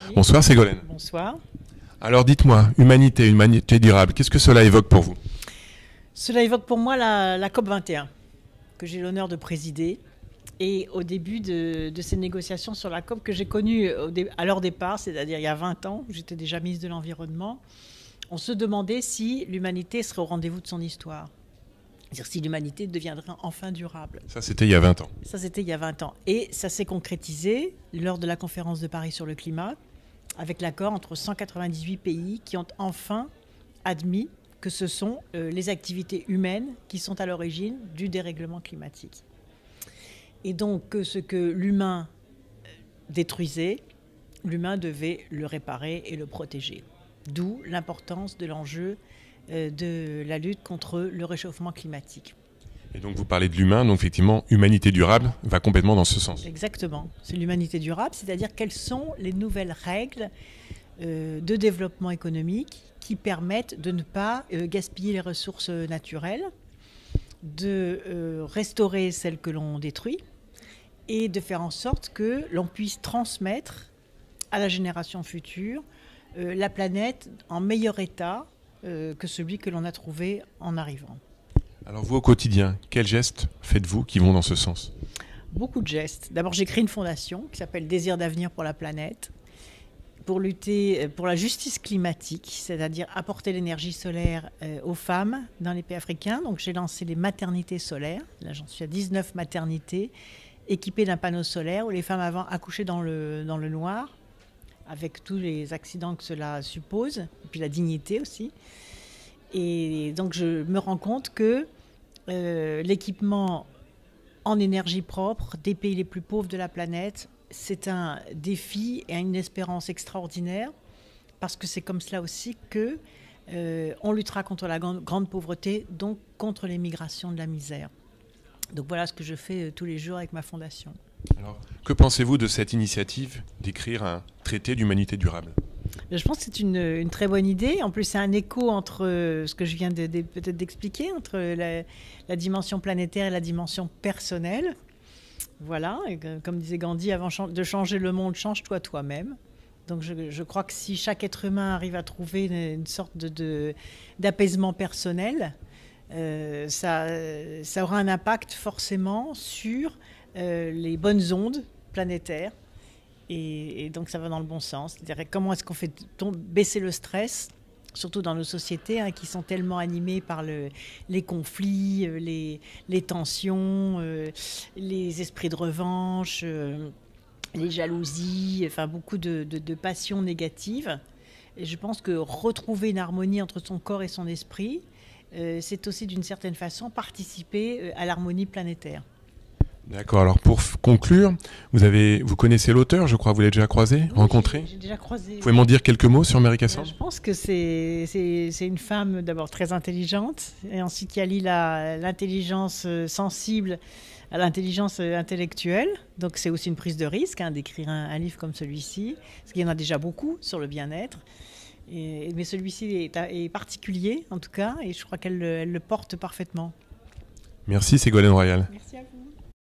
Oui. Bonsoir Ségolène. Bonsoir. Alors dites-moi, humanité durable, qu'est-ce que cela évoque pour vous? Cela évoque pour moi la COP 21, que j'ai l'honneur de présider. Et au début de ces négociations sur la COP que j'ai connues à leur départ, c'est-à-dire il y a 20 ans, j'étais déjà ministre de l'Environnement, on se demandait si l'humanité serait au rendez-vous de son histoire. C'est-à-dire si l'humanité deviendrait enfin durable. Ça, c'était il y a 20 ans. Ça, c'était il y a 20 ans. Et ça s'est concrétisé lors de la conférence de Paris sur le climat, avec l'accord entre 198 pays qui ont enfin admis que ce sont les activités humaines qui sont à l'origine du dérèglement climatique. Et donc, ce que l'humain détruisait, l'humain devait le réparer et le protéger. D'où l'importance de l'enjeu de la lutte contre le réchauffement climatique. Et donc vous parlez de l'humain, donc effectivement, humanité durable va complètement dans ce sens. Exactement. C'est l'humanité durable, c'est-à-dire quelles sont les nouvelles règles de développement économique qui permettent de ne pas gaspiller les ressources naturelles, de restaurer celles que l'on détruit et de faire en sorte que l'on puisse transmettre à la génération future la planète en meilleur état que celui que l'on a trouvé en arrivant. Alors vous, au quotidien, quels gestes faites-vous qui vont dans ce sens? Beaucoup de gestes. D'abord, j'ai créé une fondation qui s'appelle Désir d'avenir pour la planète, pour lutter pour la justice climatique, c'est-à-dire apporter l'énergie solaire aux femmes dans les pays africains. Donc j'ai lancé les maternités solaires. Là, j'en suis à 19 maternités équipées d'un panneau solaire où les femmes avant accouchaient dans le noir, avec tous les accidents que cela suppose, et puis la dignité aussi. Et donc je me rends compte que l'équipement en énergie propre des pays les plus pauvres de la planète, c'est un défi et une espérance extraordinaire, parce que c'est comme cela aussi que on luttera contre la grande pauvreté, donc contre l'émigration de la misère. Donc voilà ce que je fais tous les jours avec ma fondation. Alors, que pensez-vous de cette initiative d'écrire un traité d'humanité durable? Je pense que c'est une très bonne idée. En plus, c'est un écho entre ce que je viens peut-être d'expliquer, entre la dimension planétaire et la dimension personnelle. Voilà, et comme disait Gandhi, avant de changer le monde, change-toi toi-même. Donc je crois que si chaque être humain arrive à trouver une sorte d'apaisement personnel, ça aura un impact forcément sur les bonnes ondes planétaires. Et donc ça va dans le bon sens. C'est-à-dire comment est-ce qu'on fait baisser le stress, surtout dans nos sociétés qui sont tellement animées par les conflits, les tensions, les esprits de revanche, les jalousies, enfin beaucoup de passions négatives. Et je pense que retrouver une harmonie entre son corps et son esprit, c'est aussi d'une certaine façon participer à l'harmonie planétaire. D'accord, alors pour conclure, vous connaissez l'auteur, je crois, vous l'avez déjà croisé, rencontré? J'ai déjà croisé. Vous pouvez m'en dire quelques mots sur Mary Kassam? Je pense que c'est une femme d'abord très intelligente, et ensuite qui allie l'intelligence sensible à l'intelligence intellectuelle. Donc c'est aussi une prise de risque d'écrire un livre comme celui-ci, parce qu'il y en a déjà beaucoup sur le bien-être. Mais celui-ci est particulier en tout cas, et je crois qu'elle le porte parfaitement. Merci Ségolène Royal. Merci à vous.